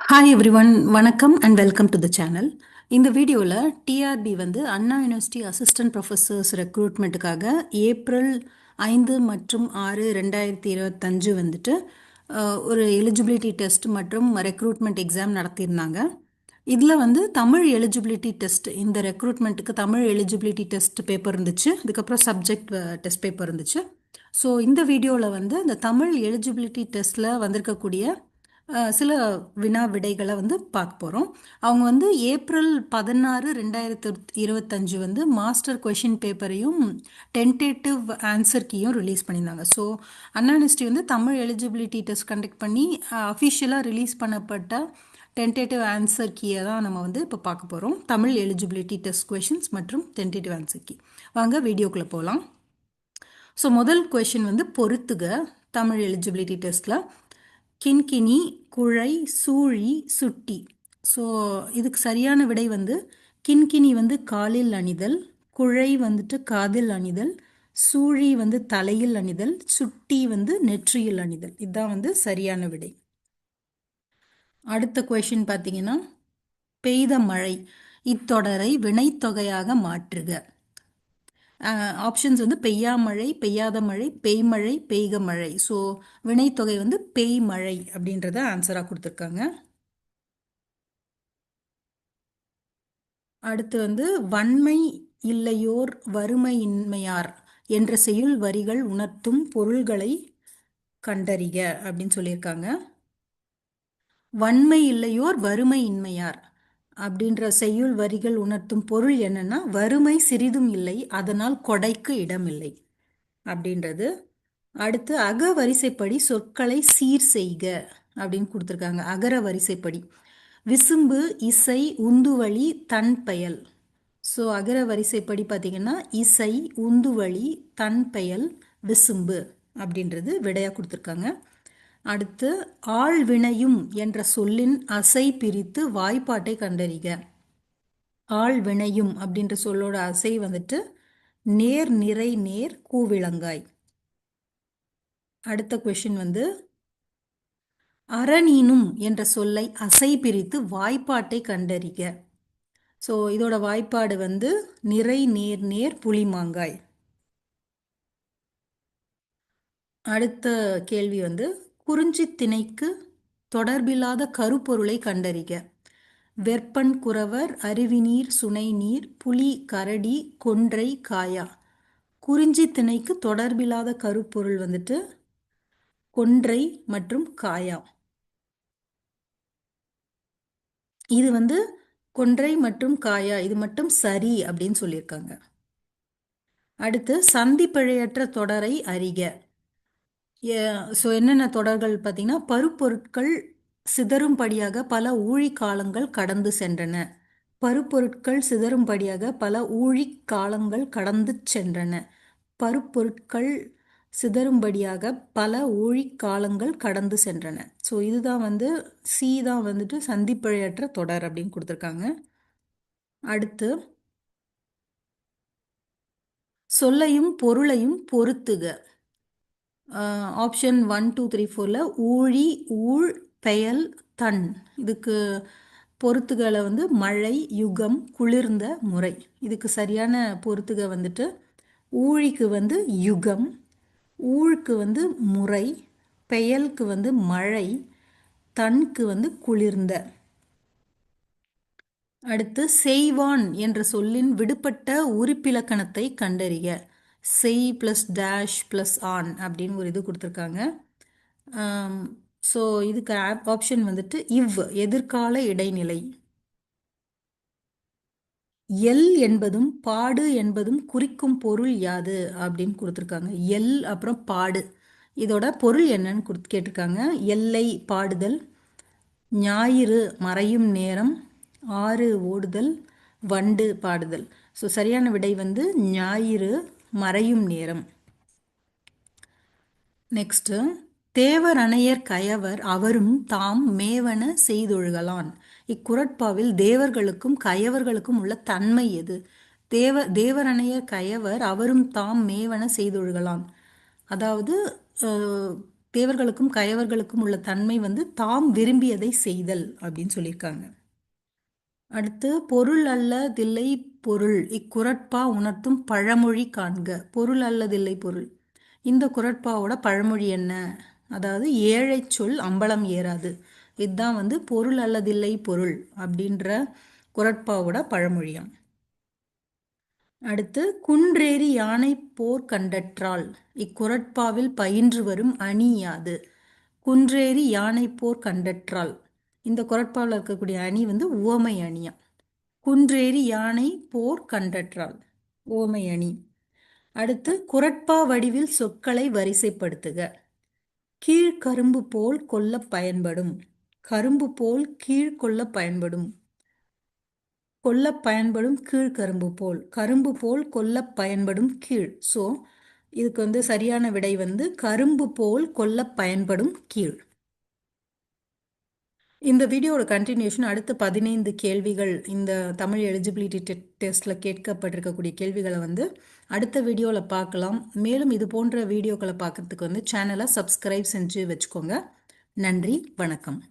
Hi everyone, வணக்கம் and welcome to the channel. இந்த வீடியோவில் டிஆர்பி வந்து அண்ணா யூனிவர்சிட்டி அசிஸ்டன்ட் ப்ரொஃபஸர்ஸ் ரெக்ரூட்மெண்ட்டுக்காக ஏப்ரல் 5 மற்றும் 6 2025 வந்துட்டு ஒரு எலிஜிபிலிட்டி டெஸ்ட் மற்றும் ரெக்ரூட்மெண்ட் எக்ஸாம் நடத்தியிருந்தாங்க. இதில் வந்து தமிழ் எலிஜிபிலிட்டி டெஸ்ட், இந்த ரெக்ரூட்மெண்ட்டுக்கு தமிழ் எலிஜிபிலிட்டி டெஸ்ட் பேப்பர் இருந்துச்சு. அதுக்கப்புறம் சப்ஜெக்ட் டெஸ்ட் பேப்பர் இருந்துச்சு. ஸோ இந்த வீடியோவில் வந்து இந்த தமிழ் எலிஜிபிலிட்டி டெஸ்ட்டில் வந்திருக்கக்கூடிய சில வினா விடைகளை வந்து பார்க்க போகிறோம். அவங்க வந்து ஏப்ரல் 16 2025 வந்து மாஸ்டர் கொஷின் பேப்பரையும் டென்டேட்டிவ் ஆன்சர் கீயும் ரிலீஸ் பண்ணியிருந்தாங்க. ஸோ அண்ணா யூனிவர்சிட்டி வந்து தமிழ் எலிஜிபிலிட்டி டெஸ்ட் கண்டக்ட் பண்ணி அஃபிஷியலாக ரிலீஸ் பண்ணப்பட்ட டென்டேட்டிவ் ஆன்சர் கீயை தான் நம்ம வந்து இப்போ பார்க்க போகிறோம். தமிழ் எலிஜிபிலிட்டி டெஸ்ட் கொஷின்ஸ் மற்றும் டென்டேட்டிவ் ஆன்சர் கீ. வாங்க வீடியோக்குள்ளே போகலாம். ஸோ முதல் கொஷின் வந்து பொறுத்துக. தமிழ் எலிஜிபிலிட்டி டெஸ்ட்டில் கிண்கிணி, குழை, சூழி, சுட்டி. ஸோ இதுக்கு சரியான விடை வந்து கிண்கிணி வந்து காலில் அணிதல், குழை வந்துட்டு காதில் அணிதல், சூழி வந்து தலையில் அணிதல், சுட்டி வந்து நெற்றியில் அணிதல். இதுதான் வந்து சரியான விடை. அடுத்த கொஷின் பார்த்தீங்கன்னா, பெய்த மழை இத்தொடரை வினைத்தொகையாக மாற்றுக. ஆப்ஷன்ஸ் வந்து பெய்யாமழை, பெய்யாத மழை, பெய்மழை, பெய்க மழை. ஸோ வினைத்தொகை வந்து பெய்மழை அப்படின்றத ஆன்சராக கொடுத்துருக்காங்க. அடுத்து வந்து வன்மை இல்லையோர் வறுமையின்மையார் என்ற செய்யுள் வரிகள் உணர்த்தும் பொருள்களை கண்டறிக அப்படின்னு சொல்லியிருக்காங்க. வன்மை இல்லையோர் வறுமையின்மையார் அப்படின்ற செய்யுள் வரிகள் உணர்த்தும் பொருள் என்னன்னா, வறுமை சிறிதும் இல்லை, அதனால் கொடைக்கு இடமில்லை அப்படின்றது. அடுத்து அக வரிசைப்படி சொற்களை சீர் செய்க அப்படின்னு கொடுத்துருக்காங்க. அகர வரிசைப்படி விசும்பு, இசை, உந்துவழி, தன் பெயல். ஸோ அகர வரிசைப்படி பார்த்தீங்கன்னா இசை, உந்துவழி, தன் பெயல், விசும்பு அப்படின்றது விடையாக கொடுத்துருக்காங்க. அடுத்து ஆழ்வினையும் என்ற சொல்லின் அசை பிரித்து வாய்ப்பாட்டை கண்டறிக. ஆழ்வினையும் அப்படின்ற சொல்லோட அசை வந்துட்டு நேர், நிறை, நேர், கூவிளங்காய். அடுத்த கொஷின் வந்து அரணீனும் என்ற சொல்லை அசை பிரித்து வாய்ப்பாட்டை கண்டறிக. ஸோ இதோட வாய்ப்பாடு வந்து நிறை, நேர், நேர், புளிமாங்காய். அடுத்த கேள்வி வந்து குறிஞ்சி திணைக்கு தொடர்பில்லாத கருப்பொருளை கண்டறிக. வெற்பன், குறவர், அருவிநீர், சுனைநீர், புலி, கரடி, கொன்றை, காயா. குறிஞ்சி திணைக்கு தொடர்பில்லாத கருப்பொருள் வந்துட்டு கொன்றை மற்றும் காயா. இது வந்து கொன்றை மற்றும் காயா, இது மட்டும் சரி அப்படின்னு சொல்லியிருக்காங்க. அடுத்து சந்தி பிழையற்ற தொடரை அறிக. ஸோ என்னென்ன தொடர்கள் பார்த்தீங்கன்னா, பருப்பொருட்கள் சிதறும்படியாக பல ஊழிக்காலங்கள் கடந்து சென்றன. பருப்பொருட்கள் சிதறும்படியாக பல ஊழிக்காலங்கள் கடந்து சென்றன. பருப்பொருட்கள் சிதறும்படியாக பல ஊழிக்காலங்கள் கடந்து சென்றன. ஸோ இதுதான் வந்து சி தான் வந்துட்டு சந்திப்பிழையற்ற தொடர் அப்படின்னு கொடுத்துருக்காங்க. அடுத்து சொல்லையும் பொருளையும் பொறுத்துக. ஆப்ஷன் 1, 2, 3, 4ல் ஊழி, ஊழ், பெயல், தன். இதுக்கு பொறுத்துகளை வந்து மழை, யுகம், குளிர்ந்த, முறை. இதுக்கு சரியான பொறுத்துக வந்துட்டு ஊழிக்கு வந்து யுகம், ஊழுக்கு வந்து முறை, பெயலுக்கு வந்து மழை, தன்க்கு வந்து குளிர்ந்த. அடுத்து செய்வான் என்ற சொல்லின் விடுபட்ட உறுப்பிலக்கணத்தை கண்டறிக. செய் ப்ளஸ் டேஷ் ப்ளஸ் ஆன் அப்படின்னு ஒரு இது கொடுத்துருக்காங்க. ஸோ இதுக்கு ஆப்ஷன் வந்துட்டு இவ், எதிர்கால இடைநிலை. எல் என்பதும் பாடு என்பதும் குறிக்கும் பொருள் யாது அப்படின்னு கொடுத்துருக்காங்க. எல் அப்புறம் பாடு, இதோட பொருள் என்னன்னு கேட்டிருக்காங்க. எல்லை பாடுதல், ஞாயிறு மறையும் நேரம், ஆறு ஓடுதல், வண்டு பாடுதல். ஸோ சரியான விடை வந்து ஞாயிறு மறையும் நேரம். நெக்ஸ்ட்டு தேவர் அணையர் கயவர் அவரும் தாம் மேவன செய்தொழுகலான். இக்குறட்பாவில் தேவர்களுக்கும் கயவர்களுக்கும் உள்ள தன்மை எது? தேவரணையர் கயவர் அவரும் தாம் மேவன செய்தொழுகலான். அதாவது தேவர்களுக்கும் கயவர்களுக்கும் உள்ள தன்மை வந்து தாம் விரும்பியதை செய்தல் அப்படின்னு சொல்லியிருக்காங்க. அடுத்து பொருள் அல்லதில்லை பொருள் இக்குறட்பா உணர்த்தும் பழமொழி காண்க. பொருள் அல்லதில்லை பொருள், இந்த குறட்பாவோட பழமொழி என்ன? அதாவது ஏழை சொல் அம்பலம் ஏறாது. இதுதான் வந்து பொருள் அல்லதில்லை பொருள் அப்படின்ற குறட்பாவோட பழமொழியாம். அடுத்து குன்றேறி யானை போர் கண்டற்றால் இக்குறட்பாவில் பயின்று வரும் அணி யாது? குன்றேறி யானை போர் கண்டற்றால், இந்த குறட்பாவில் இருக்கக்கூடிய அணி வந்து உவமை அணியா. குன்றேறி யானை போர் கண்டற்றால் உவமை அணி. அடுத்து குறட்பா வடிவில் சொற்களை வரிசைப்படுத்துக. கீழ்கரும்பு போல் கொல்ல பயன்படும். கரும்பு போல் கீழ் கொல்ல பயன்படும். கொல்ல பயன்படும் கீழ்கரும்பு போல், கரும்பு போல் கொல்ல பயன்படும் கீழ். ஸோ இதுக்கு வந்து சரியான விடை வந்து கரும்பு போல் கொல்ல பயன்படும் கீழ். இந்த வீடியோட கண்டினியூஷன் அடுத்த 15 கேள்விகள் இந்த தமிழ் எலிஜிபிலிட்டி டெஸ்ட்டில் கேட்கப்பட்டிருக்கக்கூடிய கேள்விகளை வந்து அடுத்த வீடியோவில் பார்க்கலாம். மேலும் இது போன்ற வீடியோக்களை பார்க்கறதுக்கு வந்து சேனலை சப்ஸ்கிரைப் செஞ்சு வச்சுக்கோங்க. நன்றி, வணக்கம்.